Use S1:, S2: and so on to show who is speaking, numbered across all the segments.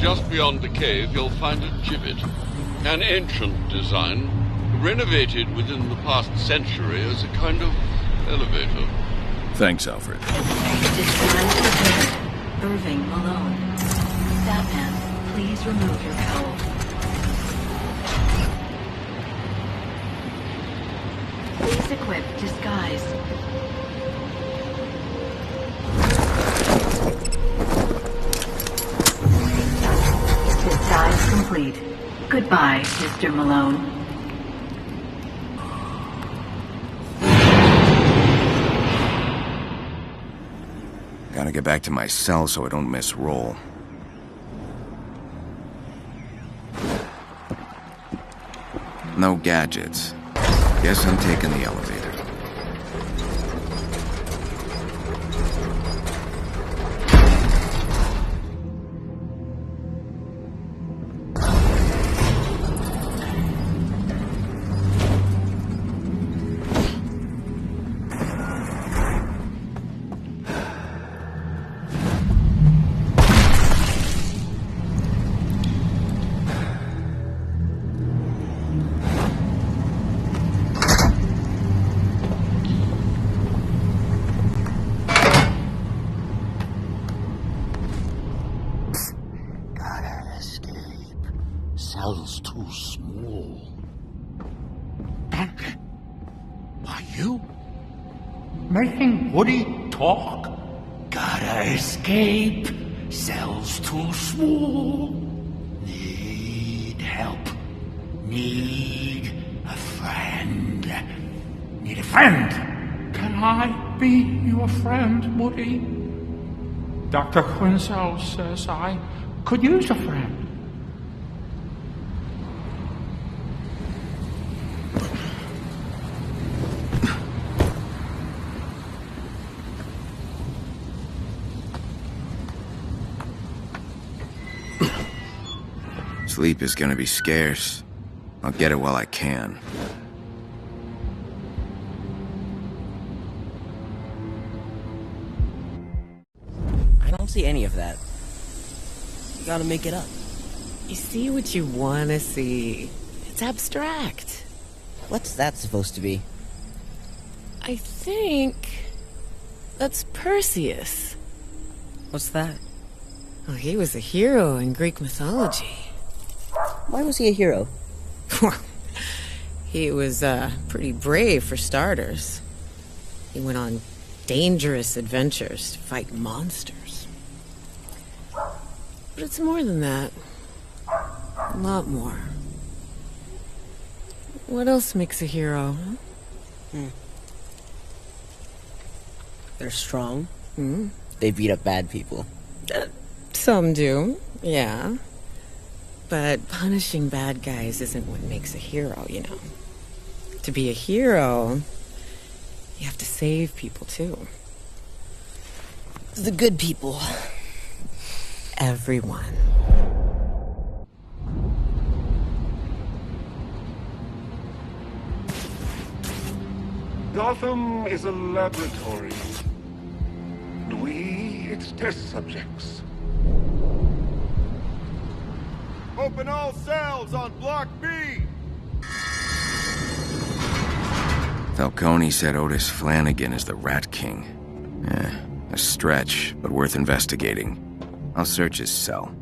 S1: just beyond the cave, you'll find a gibbet. An ancient design, renovated within the past century as a kind of elevator.
S2: Thanks, Alfred.
S3: Irving Malone. Batman, please remove your cowl. Please equip disguise. Disguise complete. Goodbye, Mr. Malone.
S2: Gotta get back to my cell so I don't miss roll. No gadgets. Guess I'm taking the elevator.
S4: Cell's too small. Bank, are you making Woody talk? Gotta escape. Cell's too small. Need help. Need a friend. Need a friend. Can I be your friend, Woody? Dr. Quinzel says I could use a friend.
S2: Sleep is gonna be scarce. I'll get it while I can.
S5: I don't see any of that. You gotta make it up.
S6: You see what you want to see. It's abstract.
S5: What's that supposed to be?
S6: I think that's Perseus.
S5: What's that?
S6: Oh, he was a hero in Greek mythology.
S5: Why was he a hero?
S6: He was pretty brave for starters. He went on dangerous adventures to fight monsters. But it's more than that. A lot more. What else makes a hero?
S5: They're strong.
S6: Hmm?
S5: They beat up bad people.
S6: Some do, yeah. But punishing bad guys isn't what makes a hero, you know. To be a hero, you have to save people, too.
S5: The good people.
S6: Everyone.
S7: Gotham is a laboratory. And we, its test subjects.
S8: Open all cells on Block B!
S2: Falcone said Otis Flanagan is the Rat King. A stretch, but worth investigating. I'll search his cell.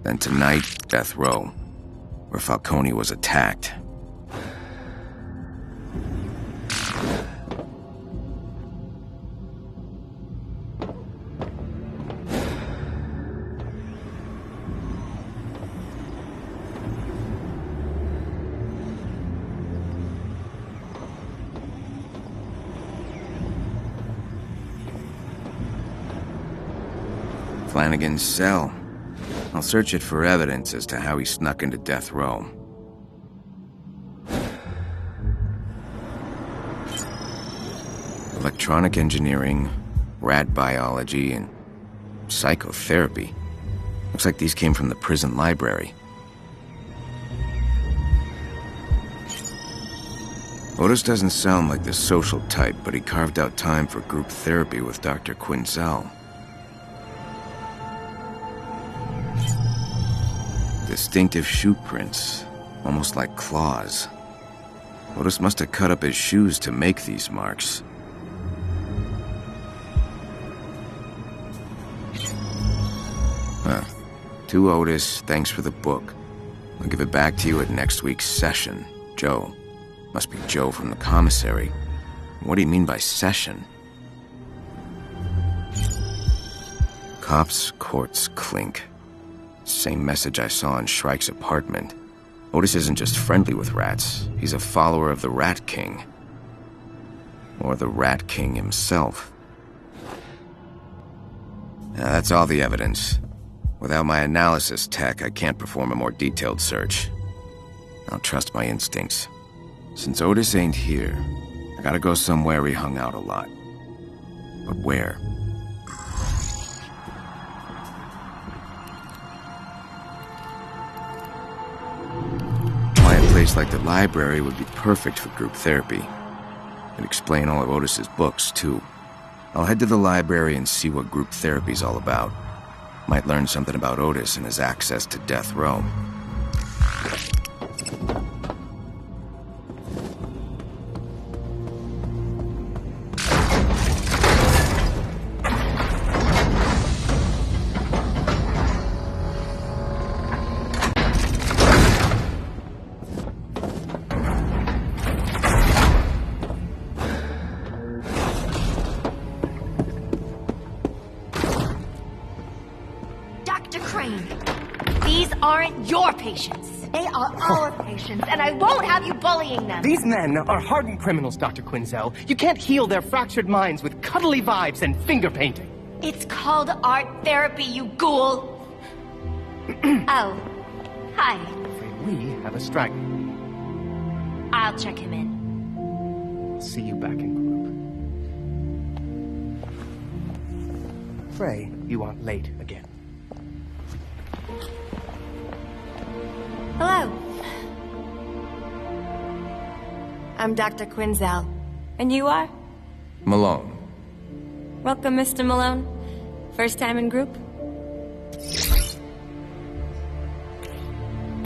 S2: Then tonight, Death Row, where Falcone was attacked. Flanagan's cell. I'll search it for evidence as to how he snuck into Death Row. Electronic engineering, rat biology, and psychotherapy. Looks like these came from the prison library. Otis doesn't sound like the social type, but he carved out time for group therapy with Dr. Quinzel. Distinctive shoe prints, almost like claws. Otis must have cut up his shoes to make these marks. Huh. To Otis, thanks for the book. I'll give it back to you at next week's session. Joe. Must be Joe from the commissary. What do you mean by session? Cops, courts, clink. Same message I saw in Shrike's apartment. Otis isn't just friendly with rats. He's a follower of the Rat King. Or the Rat King himself. Now, that's all the evidence. Without my analysis tech, I can't perform a more detailed search. I'll trust my instincts. Since Otis ain't here, I gotta go somewhere he hung out a lot. But where? Why a place like the library would be perfect for group therapy. It'd explain all of Otis's books, too. I'll head to the library and see what group therapy's all about. Might learn something about Otis and his access to death row.
S9: They are our patients, and I won't have you bullying them.
S10: These men are hardened criminals, Dr. Quinzel. You can't heal their fractured minds with cuddly vibes and finger painting.
S9: It's called art therapy, you ghoul. Oh, hi.
S10: Afraid we have a straggler.
S9: I'll check him in.
S10: See you back in group. Frey, you aren't late again.
S9: Hello. I'm Dr. Quinzel. And you are?
S2: Malone.
S9: Welcome, Mr. Malone. First time in group?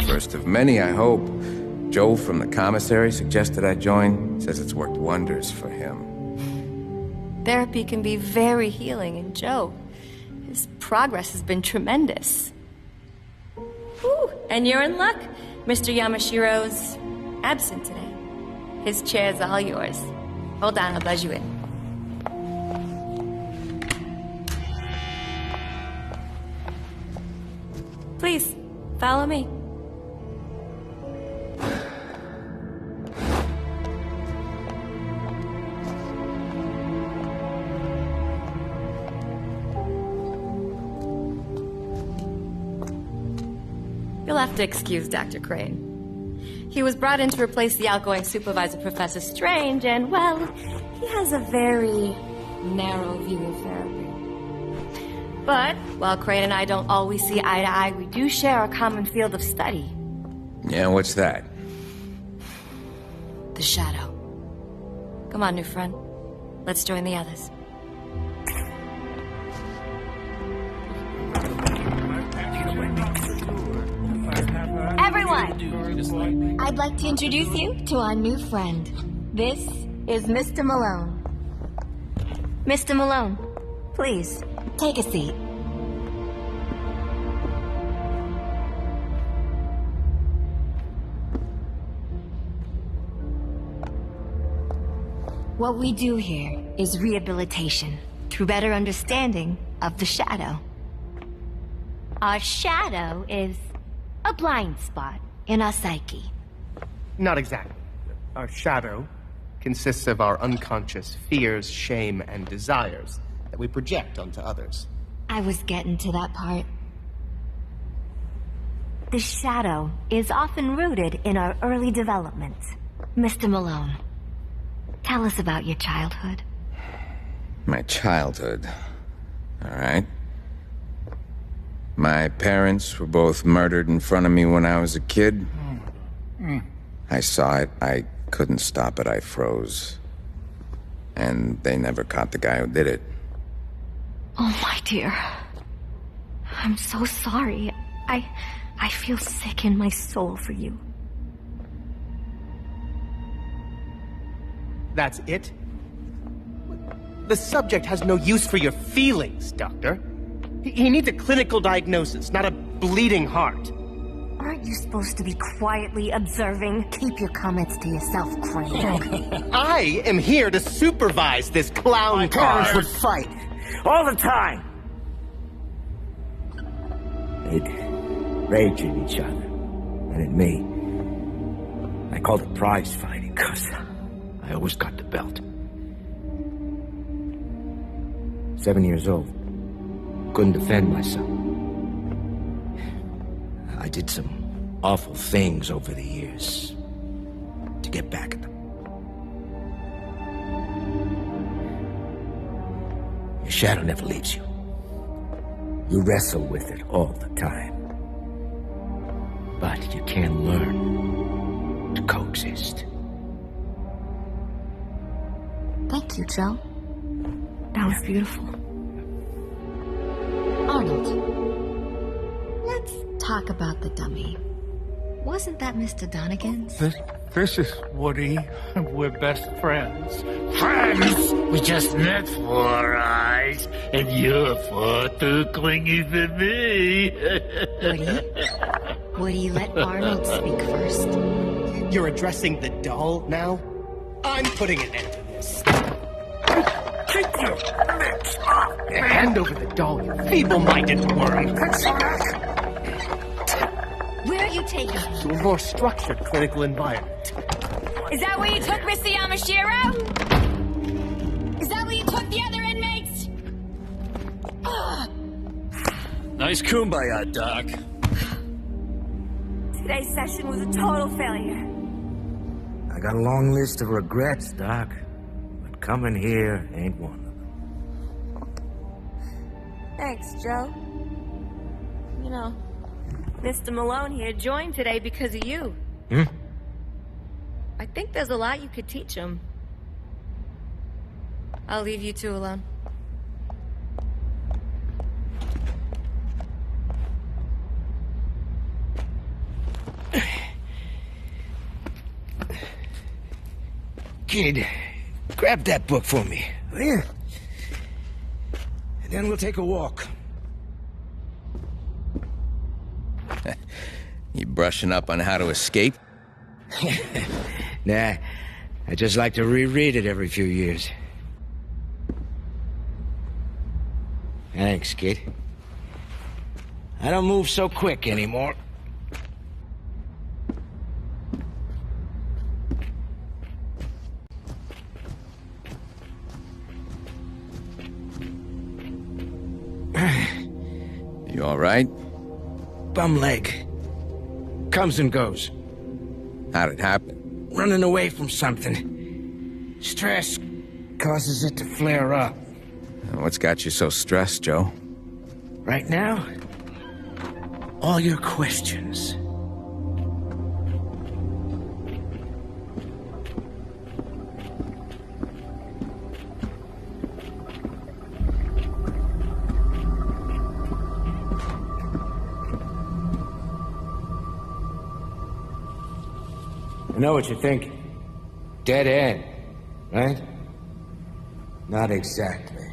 S2: First of many, I hope. Joe from the commissary suggested I join. Says it's worked wonders for him.
S9: Therapy can be very healing, and Joe, his progress has been tremendous. Whew, and you're in luck. Mr. Yamashiro's absent today. His chair's all yours. Hold on, I'll buzz you in. Please, follow me. You'll have to excuse Dr. Crane. He was brought in to replace the outgoing supervisor, Professor Strange, and, well, he has a very narrow view of therapy. But, while Crane and I don't always see eye to eye, we do share a common field of study.
S2: Yeah, what's that?
S9: The Shadow. Come on, new friend. Let's join the others. Everyone, I'd like to introduce you to our new friend. This is Mr. Malone. Mr. Malone, please, take a seat. What we do here is rehabilitation through better understanding of the Shadow. Our shadow is a blind spot in our psyche.
S10: Not exactly. Our shadow consists of our unconscious fears, shame, and desires that we project onto others.
S9: I was getting to that part. The Shadow is often rooted in our early development. Mr. Malone, tell us about your childhood.
S2: My childhood. All right. My parents were both murdered in front of me when I was a kid. I saw it. I couldn't stop it. I froze. And they never caught the guy who did it.
S9: Oh, my dear. I'm so sorry. I feel sick in my soul for you.
S10: That's it? The subject has no use for your feelings, Doctor. He needs a clinical diagnosis, not a bleeding heart.
S9: Aren't you supposed to be quietly observing? Keep your comments to yourself, Crane.
S10: I am here to supervise this clown
S4: My
S10: car.
S4: parents would fight. All the time. They'd rage at each other. And at me. I called it prize fighting, because I always got the belt. 7 years old. Couldn't defend myself. I did some awful things over the years to get back at them. Your shadow never leaves you. You wrestle with it all the time. But you can learn to coexist.
S9: Thank you, Joe. That was beautiful. Arnold, let's talk about the dummy. Wasn't that Mr. Donegan's?
S4: This is Woody. We're best friends. Friends? We just met 4 eyes, and you're far too clingy for me.
S9: Woody, let Arnold speak first.
S10: You're addressing the doll now? I'm putting an end to this.
S4: Keep your lips off.
S10: Hand over the doll, you feeble-minded worm.
S9: Where are you taking me?
S10: To a more structured clinical environment.
S9: Is that where you took Mr. Yamashiro? Is that where you took the other inmates?
S4: Nice kumbaya, Doc.
S9: Today's session was a total failure.
S4: I got a long list of regrets, Doc. But coming here ain't one of them.
S9: Thanks, Joe. You know, Mr. Malone here joined today because of you. I think there's a lot you could teach him. I'll leave you two alone.
S4: Kid, grab that book for me, will you? And then we'll take a walk.
S2: You brushing up on how to escape?
S4: Nah, I just like to reread it every few years. Thanks, kid. I don't move so quick anymore.
S2: You all right?
S4: Bum leg. Comes and goes.
S2: How'd it happen?
S4: Running away from something. Stress causes it to flare up.
S2: What's got you so stressed, Joe?
S4: Right now, all your questions. I know what you're thinking. Dead end, right? Not exactly.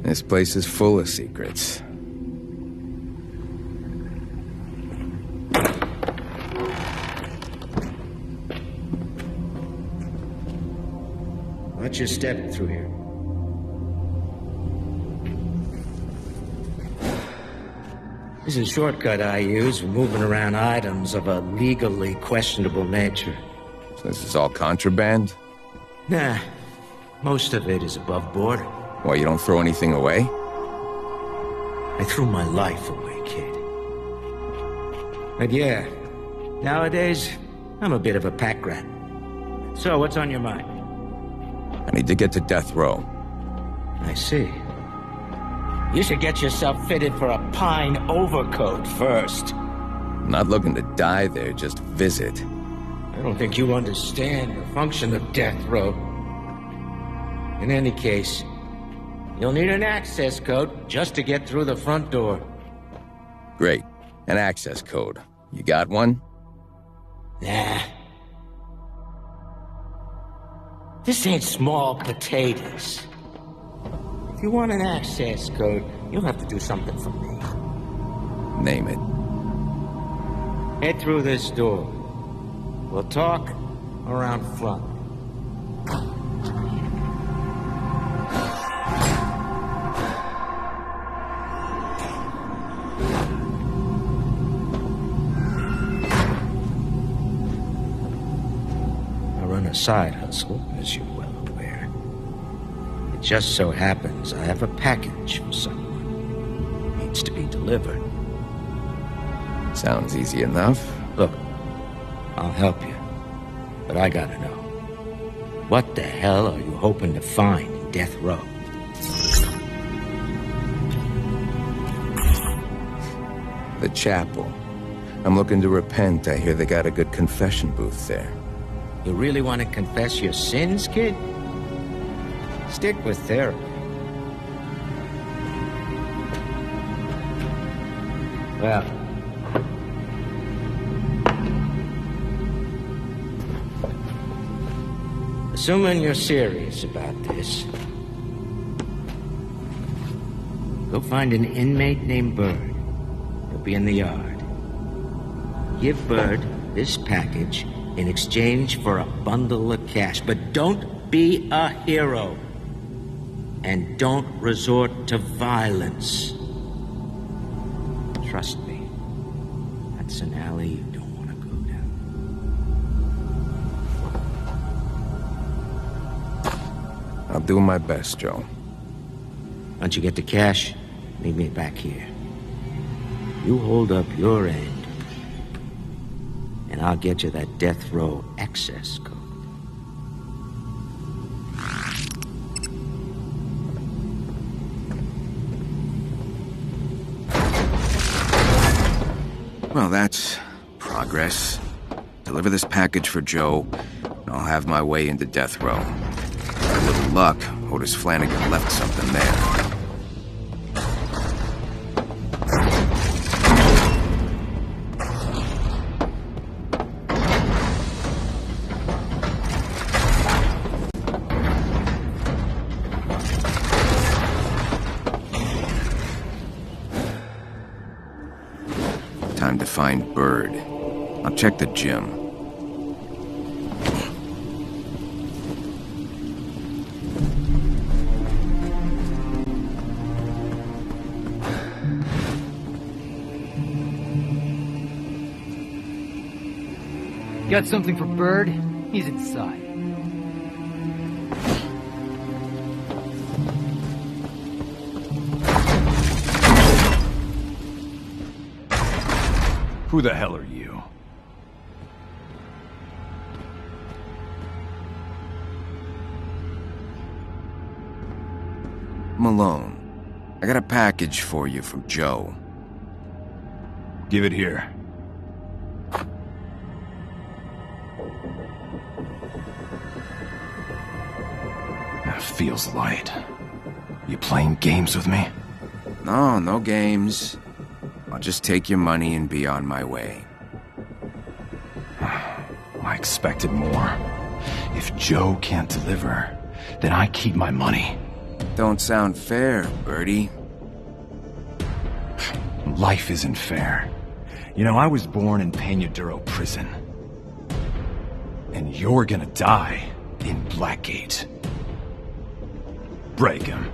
S2: This place is full of secrets.
S4: Watch your step through here. This is a shortcut I use for moving around items of a legally questionable nature.
S2: So this is all contraband?
S4: Nah, most of it is above board.
S2: Why, you don't throw anything away?
S4: I threw my life away, kid. But yeah, nowadays, I'm a bit of a pack rat. So, what's on your mind?
S2: I need to get to death row.
S4: I see. You should get yourself fitted for a pine overcoat first.
S2: I'm not looking to die there, just visit.
S4: I don't think you understand the function of death row. In any case, you'll need an access code just to get through the front door.
S2: Great. An access code. You got one?
S4: Nah. This ain't small potatoes. If you want an access code, you'll have to do something for me.
S2: Name it.
S4: Head through this door. We'll talk around front. I run a side hustle, as you're well aware. It just so happens I have a package for someone. It needs to be delivered.
S2: Sounds easy enough.
S4: Look, I'll help you, but I gotta know. What the hell are you hoping to find in Death Row?
S2: The chapel. I'm looking to repent. I hear they got a good confession booth there.
S4: You really want to confess your sins, kid? Stick with therapy. Well, assuming you're serious about this, go find an inmate named Bird. He'll be in the yard. Give Bird this package in exchange for a bundle of cash. But don't be a hero. And don't resort to violence. Trust me, that's an alley you don't want to go down.
S2: I'll do my best, Joe.
S4: Once you get the cash, meet me back here. You hold up your end, and I'll get you that Death Row access code.
S2: Well, that's progress. Deliver this package for Joe, and I'll have my way into Death Row. With a little luck, Otis Flanagan left something there. Time to find Bird. I'll check the gym.
S11: Got something for Bird? He's inside.
S12: Who the hell are you?
S2: Malone. I got a package for you from Joe.
S12: Give it here. That feels light. You playing games with me?
S2: No, no games. I'll just take your money and be on my way.
S12: I expected more. If Joe can't deliver, then I keep my money.
S2: Don't sound fair, Birdie.
S12: Life isn't fair. You know, I was born in Peña Duro prison. And you're gonna die in Blackgate. Break him.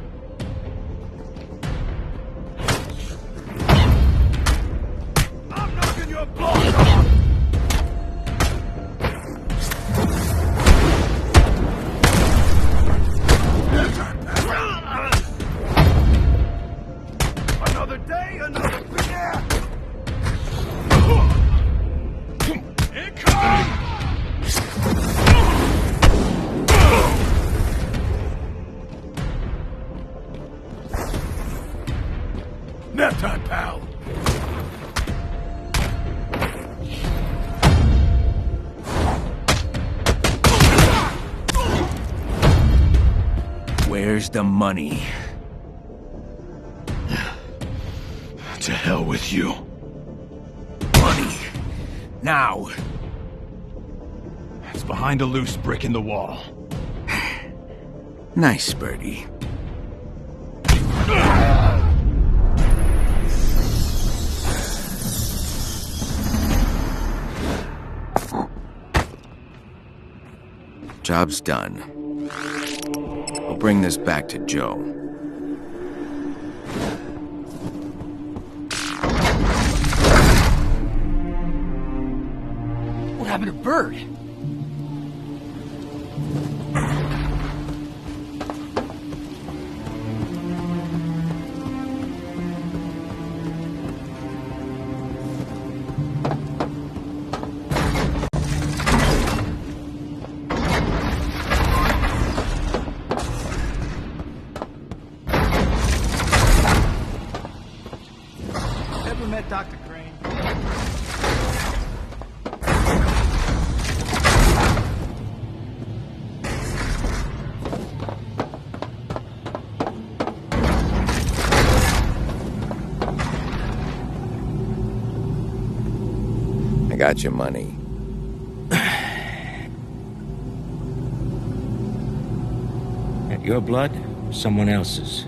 S8: I'm knocking your block off! Another day, another beer! Here comes! Nap time, pal!
S2: Where's the money?
S12: To hell with you.
S2: Money! Now!
S12: It's behind a loose brick in the wall.
S2: Nice, Birdie. Job's done. I'll bring this back to Joe.
S11: What happened to Bird?
S8: Ever met Dr. Crane?
S2: I got your money.
S4: Your blood? Someone else's.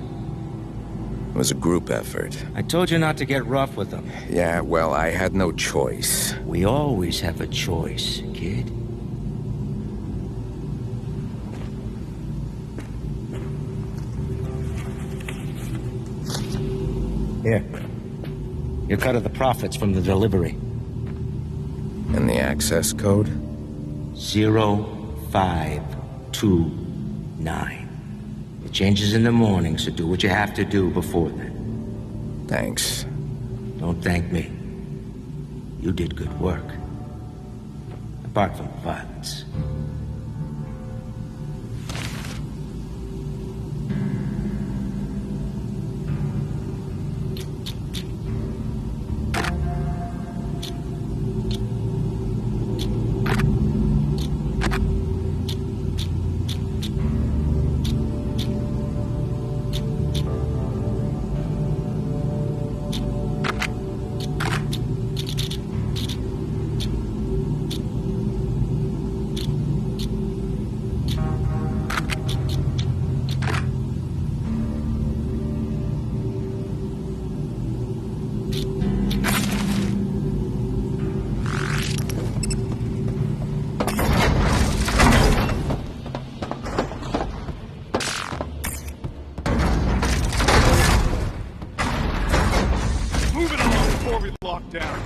S2: It was a group effort.
S4: I told you not to get rough with them.
S2: Yeah, well, I had no choice.
S4: We always have a choice, kid. Here. Your cut of the profits from the delivery.
S2: And the access code?
S4: 0529. It changes in the morning, so do what you have to do before then.
S2: Thanks.
S4: Don't thank me. You did good work. Apart from the violence.
S8: Down.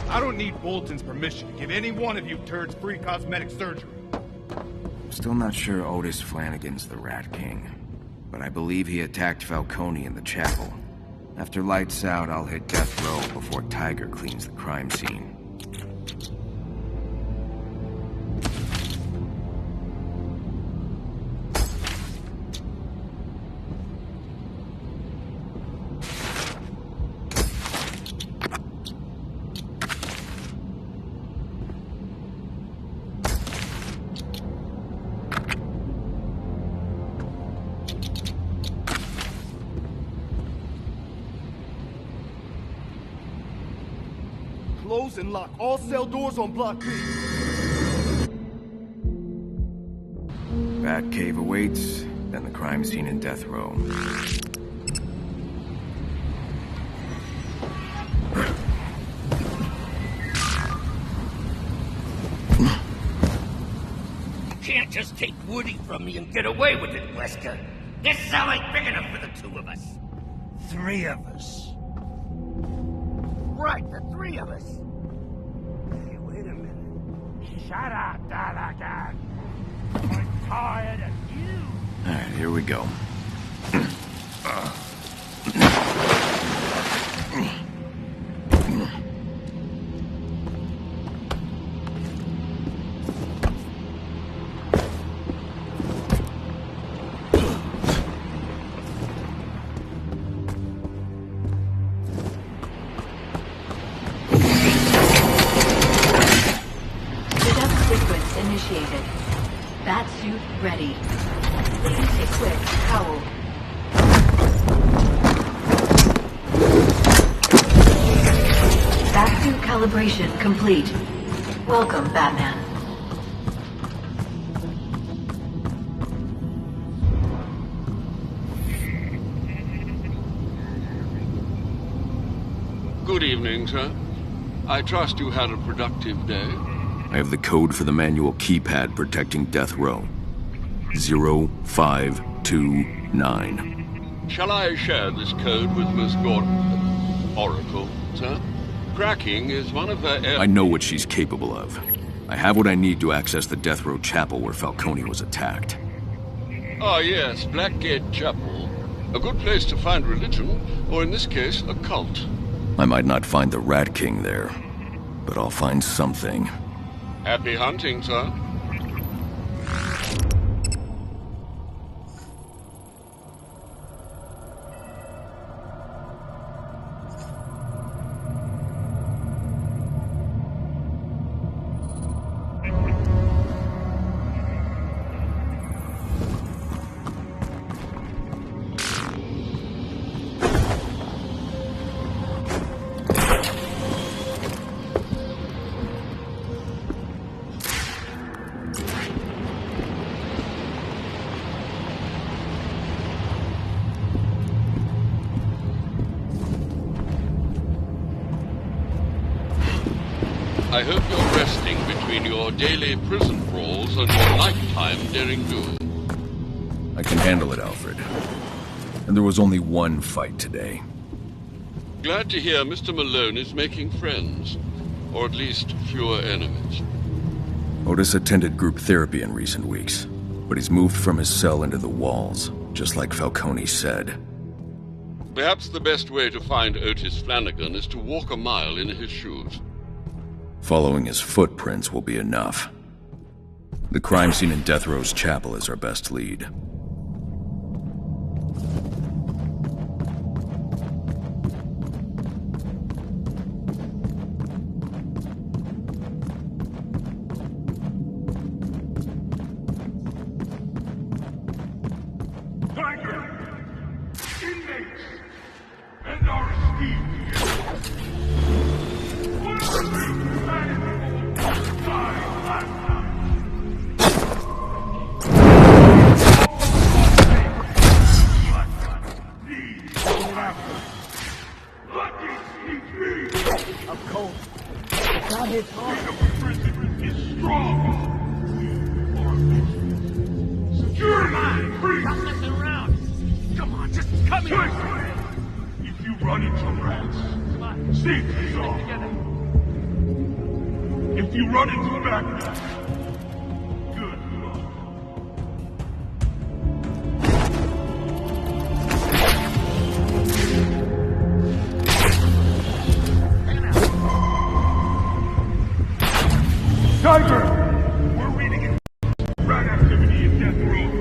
S8: I don't need Bolton's permission to give any one of you turds free cosmetic surgery.
S2: I'm still not sure Otis Flanagan's the Rat King, but I believe he attacked Falcone in the chapel. After lights out, I'll hit death row before Tiger cleans the crime scene.
S8: Close and lock all cell doors on Block B.
S2: Batcave awaits, then the crime scene in death row.
S13: You can't just take Woody from me and get away with it, Wesker. This cell ain't big enough for the two of us.
S14: Three of us.
S13: Right, the three of us. Hey, wait a minute.
S14: Shut up, Dalagan. I'm tired of you.
S2: Alright, here we go.
S3: Setup sequence initiated. Batsuit ready. Please equip Cowl. Vacuum calibration complete. Welcome, Batman.
S1: Good evening, sir. I trust you had a productive day.
S2: I have the code for the manual keypad protecting Death Row. 0529.
S1: Shall I share this code with Miss Oracle, sir? Cracking is one of her
S2: I know what she's capable of. I have what I need to access the Death Row Chapel where Falcone was attacked.
S1: Ah, yes, Blackgate Chapel. A good place to find religion, or in this case, a cult.
S2: I might not find the Rat King there, but I'll find something.
S1: Happy hunting, sir. I hope you're resting between your daily prison brawls and your nighttime daring do.
S2: I can handle it, Alfred. And there was only one fight today.
S1: Glad to hear Mr. Malone is making friends. Or at least fewer enemies.
S2: Otis attended group therapy in recent weeks, but he's moved from his cell into the walls, just like Falcone said.
S1: Perhaps the best way to find Otis Flanagan is to walk a mile in his shoes.
S2: Following his footprints will be enough. The crime scene in Death Row's chapel is our best lead.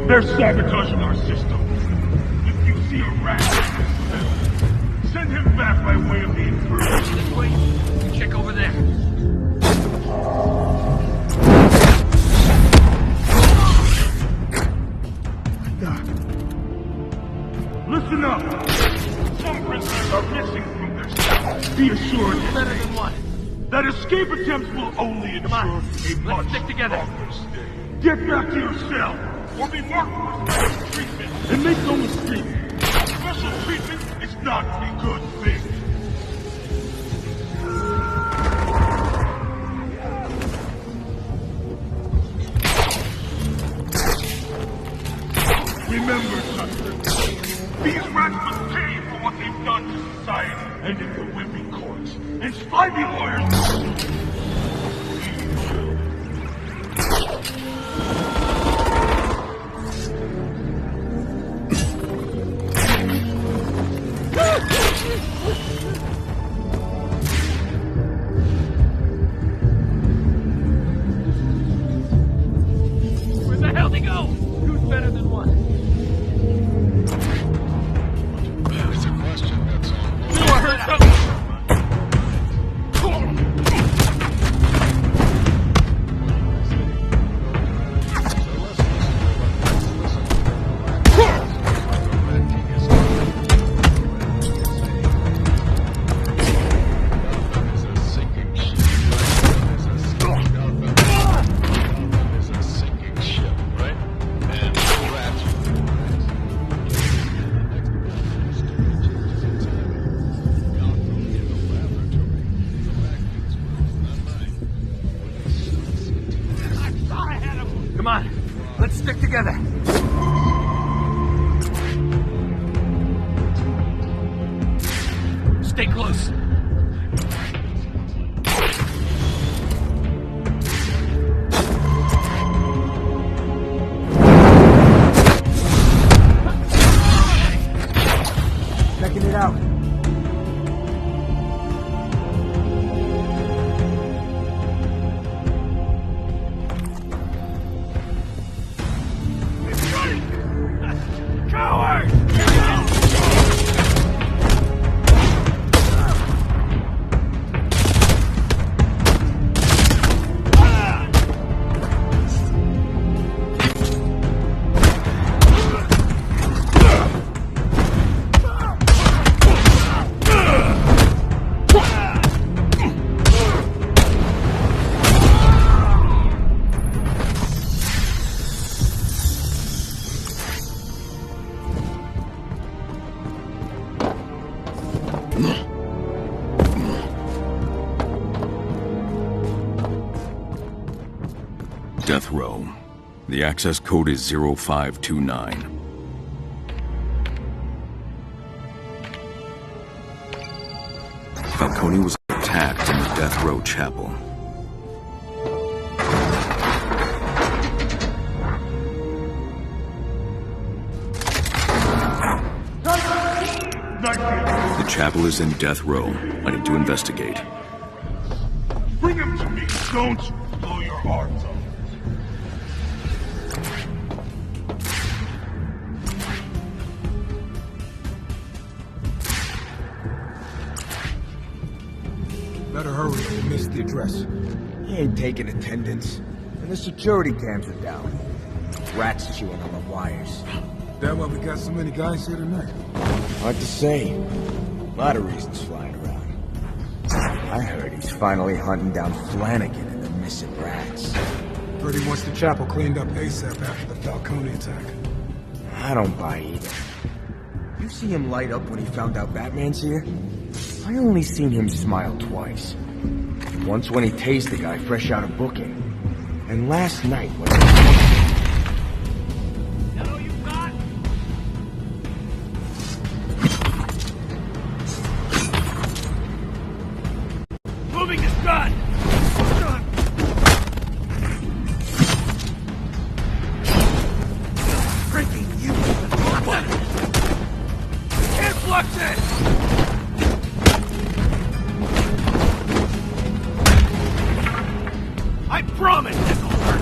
S7: They're sabotaging our system. If you see a rat, send him back by way of the infirmary.
S13: This way. Check over there.
S7: Listen up. Some prisoners are missing from their cells. Be assured.
S13: Better than what?
S7: That escape attempts will only ensure a
S13: Let's stick together.
S7: Get back to your cell. Or be marked for special treatment. And make no mistake, special treatment is not a good thing. Remember, Tucker, these rats must pay for what they've done to society and in the whipping courts. And slimy lawyers...
S13: Where the hell they go? Who's better than what?
S7: It's a question, that's all.
S13: No, I heard something!
S15: on, let's stick together.
S16: Stay close.
S15: Checking it out.
S2: Death Row. The access code is 0529. Falcone was attacked in the Death Row Chapel. The chapel is in Death Row. I need to investigate.
S7: Bring him to me. Don't blow your hearts up.
S17: Better hurry, we missed the address.
S15: He ain't taking attendance. And the security cams are down. Rats chewing on the wires.
S17: That why we got so many guys here tonight?
S15: Hard to say. A lot of reasons flying around. I heard he's finally hunting down Flanagan and the missing rats.
S17: Heard he wants the chapel cleaned up ASAP after the Falcone attack.
S15: I don't buy either. You see him light up when he found out Batman's here? I only seen him smile twice. Once when he tased the guy fresh out of booking. And last night when...
S16: Moving his gun! Freaking you! Influx it! I promise this will work!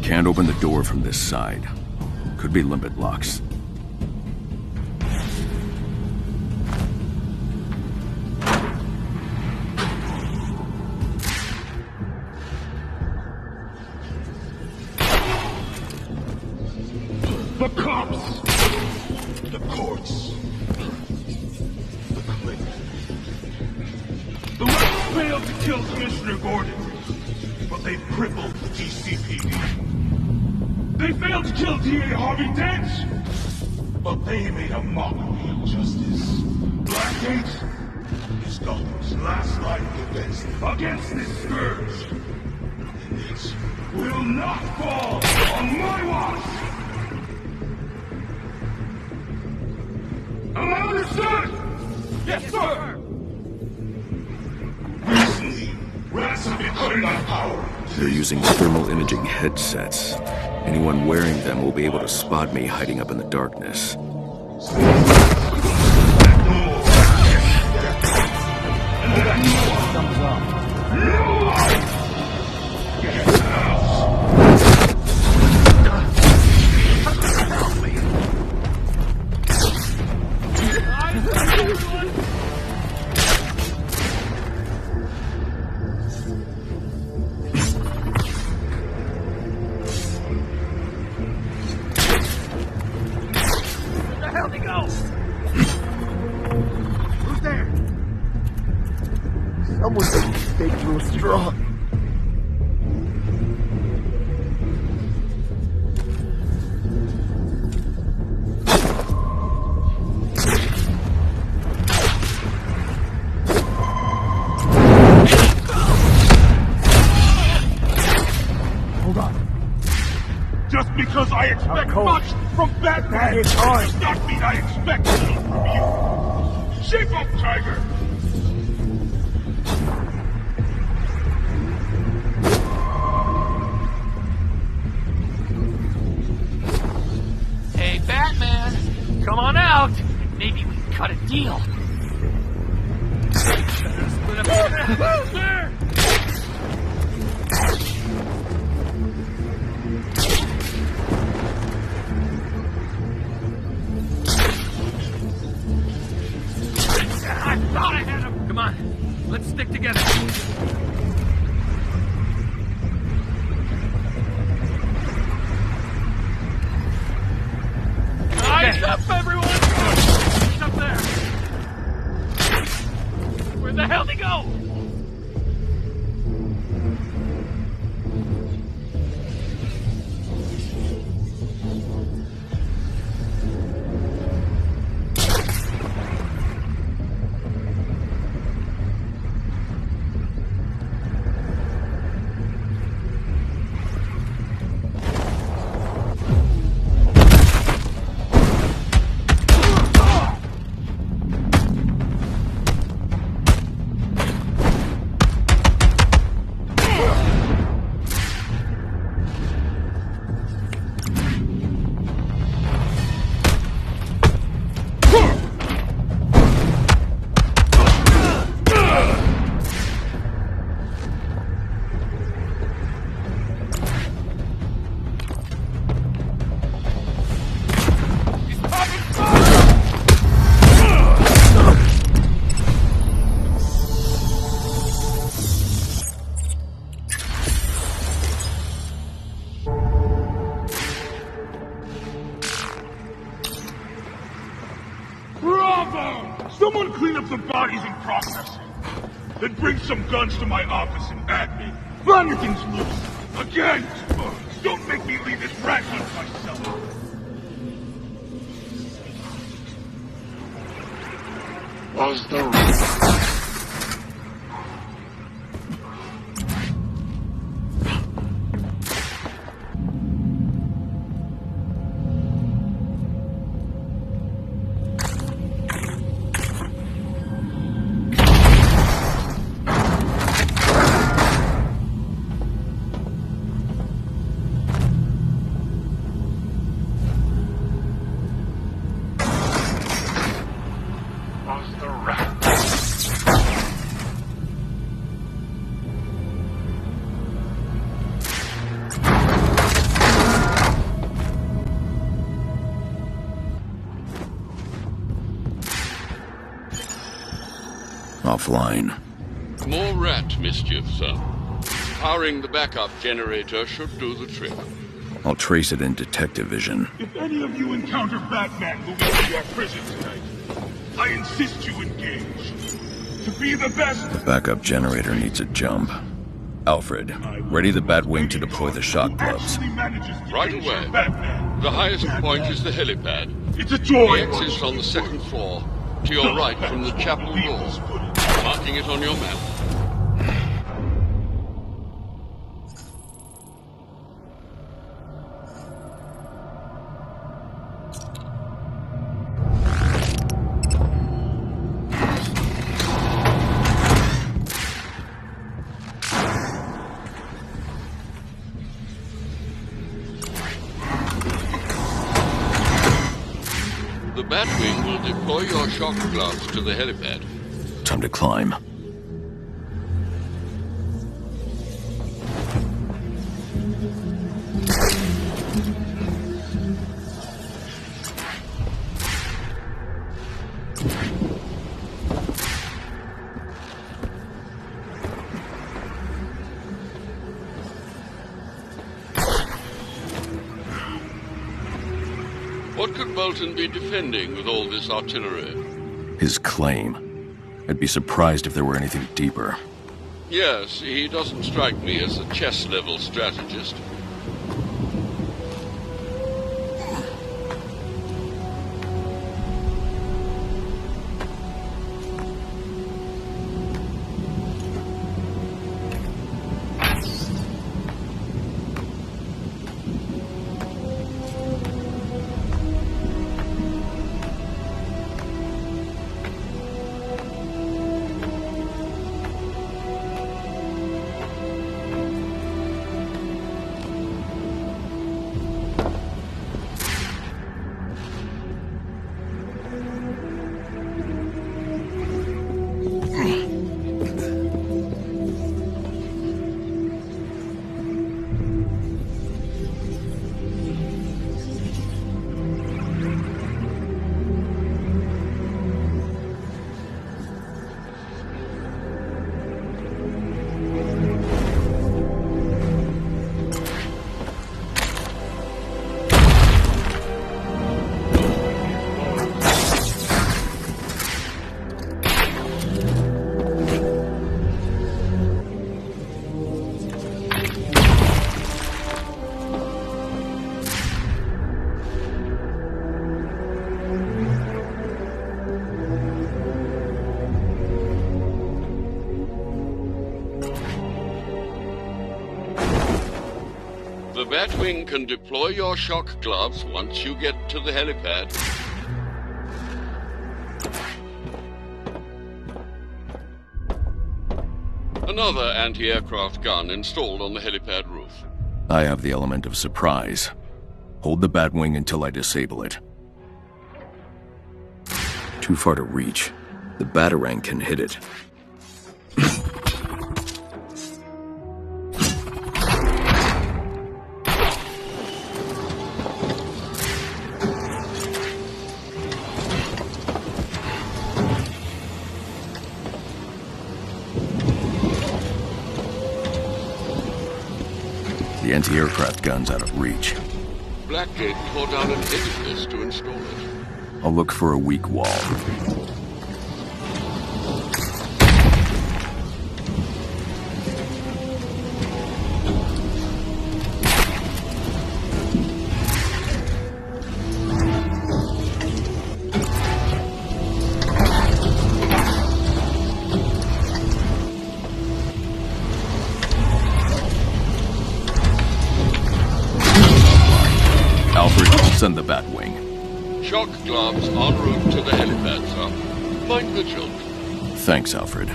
S2: Can't open the door from this side. Could be limit locks.
S7: The cops! The courts! The clique. The rats failed to kill Commissioner Gordon, but they crippled the GCPD. They failed to kill DA Harvey Dent, but they made a mockery of justice. Blackgate is Gotham's last line of defense against this scourge. And it will not fall on my watch! Am I understood? Yes, sir! Recently, rats have been cutting our power.
S2: They're using thermal imaging headsets. Anyone wearing them will be able to spot me hiding up in the darkness.
S15: draw.
S7: Hold on. Just because I expect much from Batman does not mean I expect little from you. Shape up, Tiger!
S16: Hey, Batman! Come on out! Maybe we can cut a deal. There! I thought I had him! Come on, let's stick together. Eyes up, everyone! He's up there. Where the hell'd he go?
S7: Bravo! Someone clean up the bodies and process it. Then bring some guns to my office and add me. Flanagan's loose. Again! Don't make me leave this rat hunt myself.
S1: Was the
S2: Offline.
S1: More rat mischief, sir. Powering the backup generator should do the trick.
S2: I'll trace it in detective vision.
S7: If any of you encounter Batman moving to your prison tonight, I insist you engage. To be the best...
S2: The backup generator needs a jump. Alfred, ready the Batwing to deploy the shock gloves.
S1: Right away. The highest point is the helipad.
S7: It's a joy.
S1: The exit's on the second floor, to your right from the chapel door. Marking it on your map. The Batwing will deploy your shock gloves to the helipad.
S2: Time to climb.
S1: What could Bolton be defending with all this artillery?
S2: His claim. I'd be surprised if there were anything deeper.
S1: Yes, he doesn't strike me as a chess-level strategist. The Batwing can deploy your shock gloves once you get to the helipad. Another anti-aircraft gun installed on the helipad roof.
S2: I have the element of surprise. Hold the Batwing until I disable it. Too far to reach. The Batarang can hit it. The anti-aircraft gun's out of reach.
S1: Blackgate tore down an edifice to install it.
S2: I'll look for a weak wall. Send the Batwing.
S1: Shock gloves en route to the helipad, sir. Mind vigilant.
S2: Thanks, Alfred.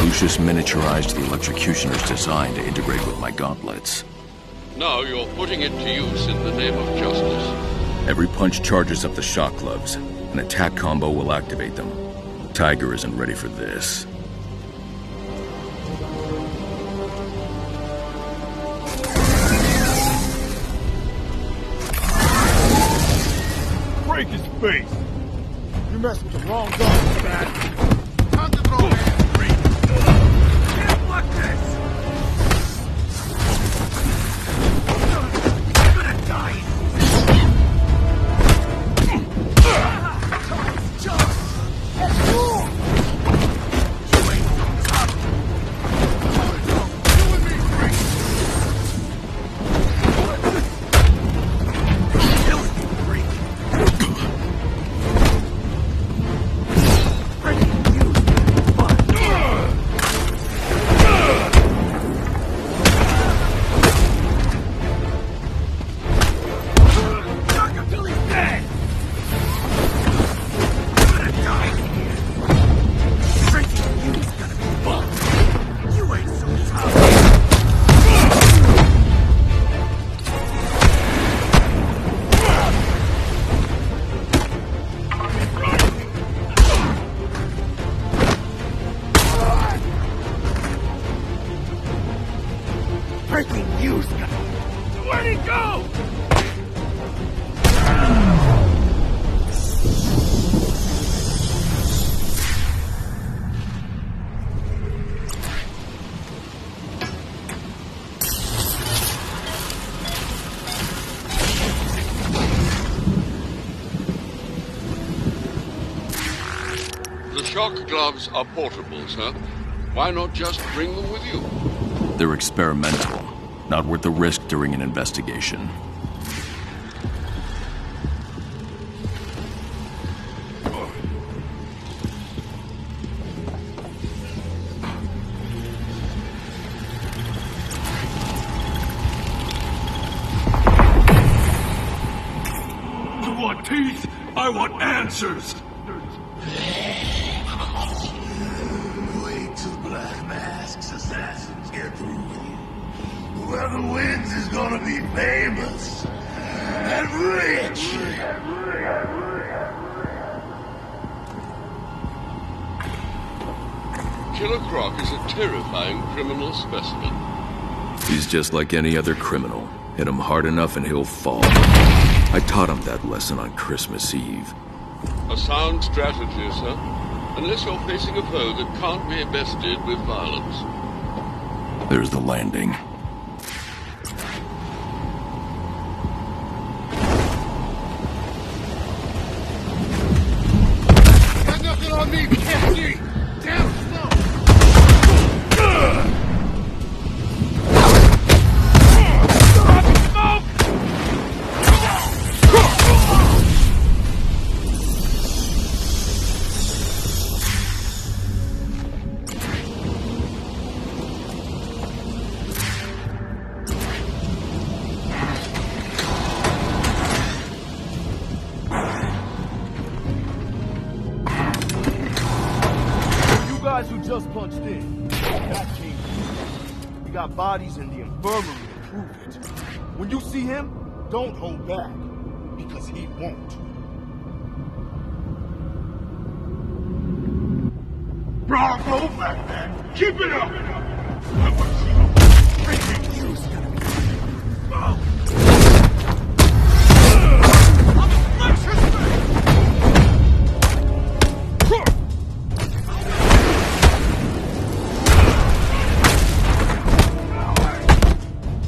S2: Lucius miniaturized the electrocutioner's design to integrate with my gauntlets.
S1: Now you're putting it to use in the name of justice.
S2: Every punch charges up the shock gloves. An attack combo will activate them. Tiger isn't ready for this.
S14: Break his face! You messed with the wrong guy, man. Time to throw hands free. Can't block this!
S1: shock gloves are portable, sir. Why not just bring them with you?
S2: They're experimental. Not worth the risk during an investigation.
S7: You want teeth? I want answers!
S13: Wait till Black Mask's assassins get through with you. Whoever wins is gonna be famous and rich.
S1: Killer Croc is a terrifying criminal specimen.
S2: He's just like any other criminal. Hit him hard enough and he'll fall. I taught him that lesson on Christmas Eve.
S1: A sound strategy, sir. Unless you're facing a foe that can't be bested with violence.
S2: There's the landing.
S14: Got nothing on me, can't see! Down slow!
S18: Who just punched in. That came. We got bodies in the infirmary to prove it. When you see him, don't hold back, because he won't.
S7: Bravo, Batman! Keep it up! I want to see how you gonna be.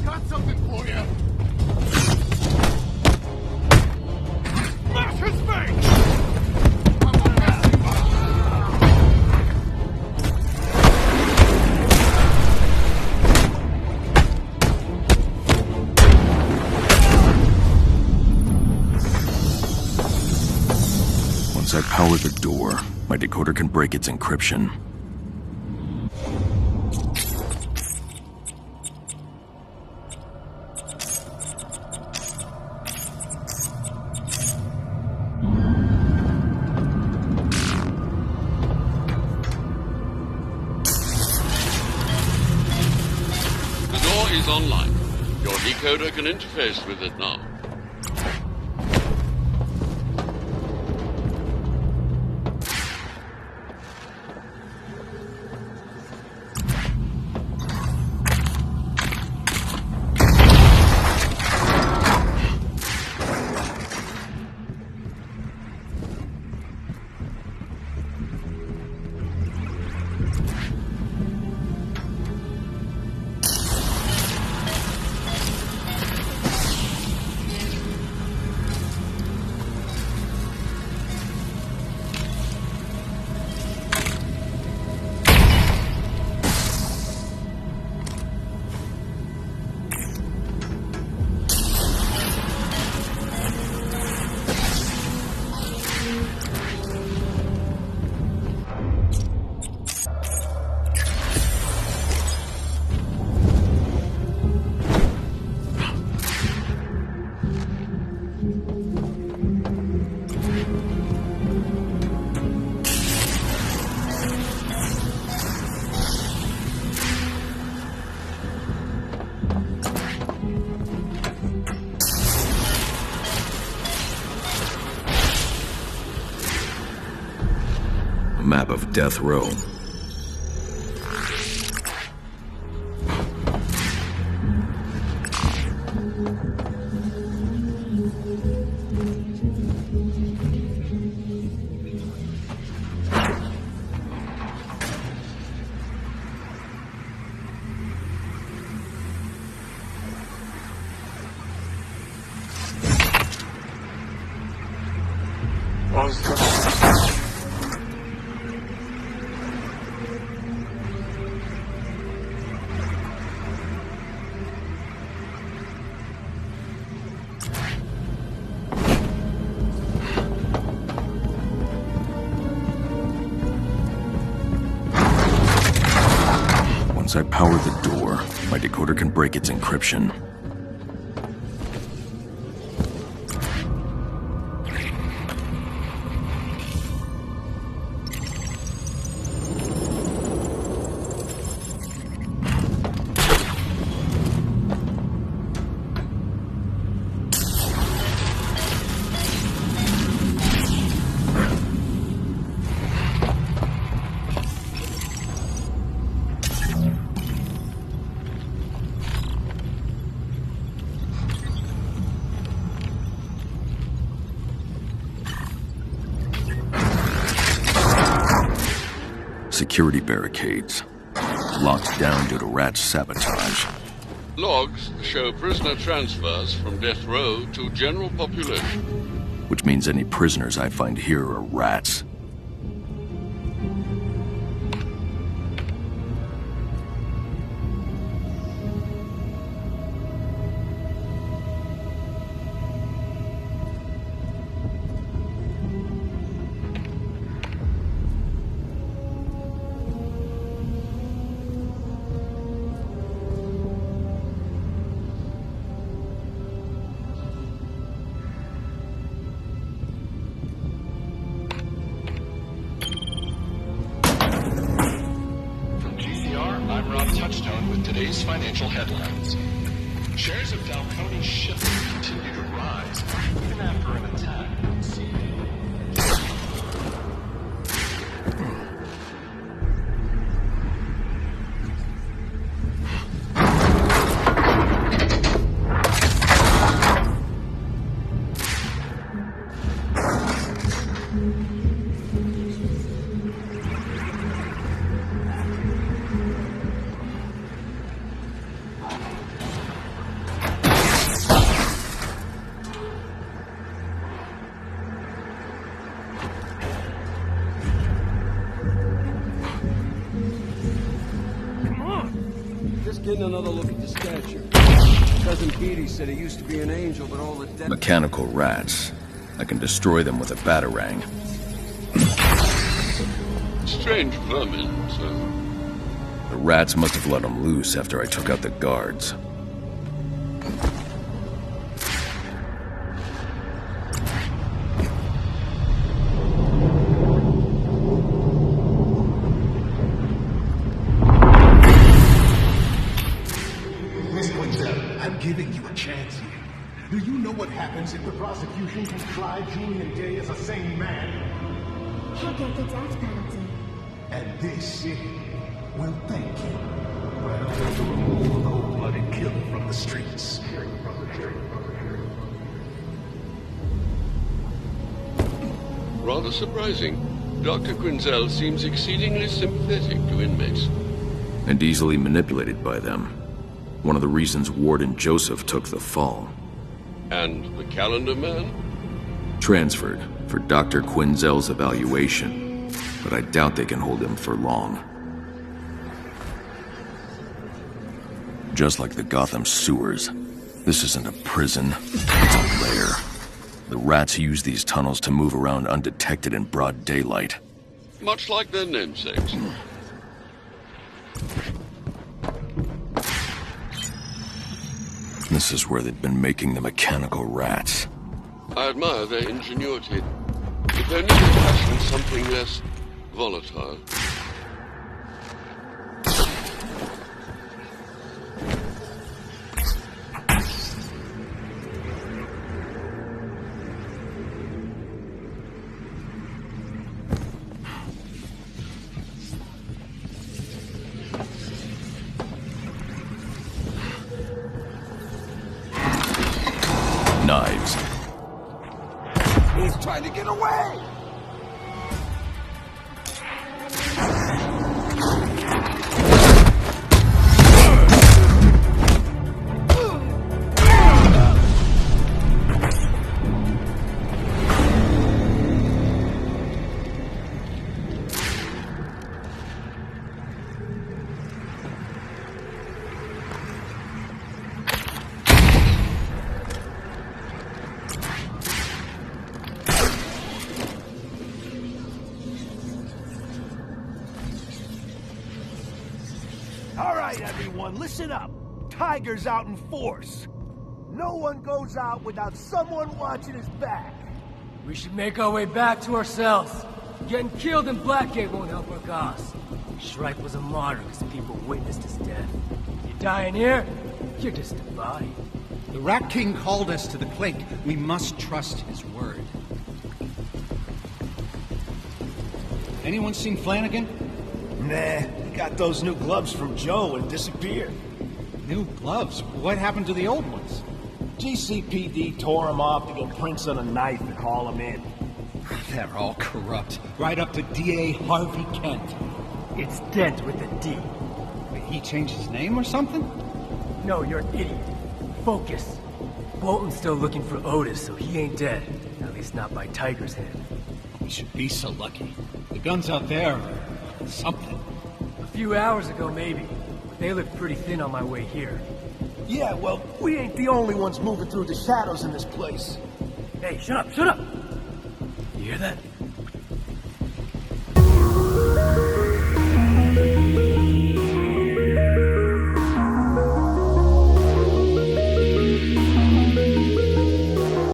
S14: Got something for you! Smash his face!
S2: Once I power the door, my decoder can break its encryption.
S1: The door is online. Your decoder can interface with it now.
S2: A map of Death Row. Once I power the door, my decoder can break its encryption. Security barricades. Locked down due to Rat's sabotage.
S1: Logs show prisoner transfers from death row to general population.
S2: Which means any prisoners I find here are Rats.
S19: Today's financial headlines. Shares of Falcone Shipping continue to rise, even after an attack on sea.
S20: Getting another look at the statue. Cousin Petey said he used to be an angel, but all the death...
S2: Mechanical rats. I can destroy them with a batarang.
S1: Strange vermin, sir.
S2: The rats must have let them loose after I took out the guards.
S13: Giving you a chance here. Do you know what happens if the prosecution can try Julian Day as a sane man?
S21: He'll get the death penalty.
S13: And this city will thank you. Well, to remove a cold-blooded killer from the streets.
S1: Rather surprising. Dr. Quinzel seems exceedingly sympathetic to inmates.
S2: And easily manipulated by them. One of the reasons Warden Joseph took the fall.
S1: And the calendar man?
S2: Transferred for Dr. Quinzel's evaluation, but I doubt they can hold him for long. Just like the Gotham sewers, this isn't a prison, it's a lair. The rats use these tunnels to move around undetected in broad daylight.
S1: Much like their namesakes.
S2: This is where they've been making the mechanical rats.
S1: I admire their ingenuity. If only they fashioned something less volatile.
S2: Knives.
S14: He's trying to get away!
S18: All right, everyone, listen up. Tiger's out in force. No one goes out without someone watching his back.
S11: We should make our way back to our cells. Getting killed in Blackgate won't help our cause. Shrike was a martyr because people witnessed his death. You die in here, you're just a body.
S5: The Rat King called us to the clink. We must trust his word. Anyone seen Flanagan?
S18: Nah, he got those new gloves from Joe and disappeared.
S5: New gloves? What happened to the old ones?
S18: GCPD tore them off to get prints on a knife and haul them in.
S5: They're all corrupt. Right up to D.A. Harvey Kent.
S11: It's Dent with a D.
S5: Did he change his name or something?
S11: No, you're an idiot. Focus. Bolton's still looking for Otis, so he ain't dead. At least not by Tiger's hand.
S5: We should be so lucky. The guns out there are something.
S11: A few hours ago, maybe. But they looked pretty thin on my way here.
S18: Yeah, well, we ain't the only ones moving through the shadows in this place.
S11: Hey, shut up, shut up! You hear that?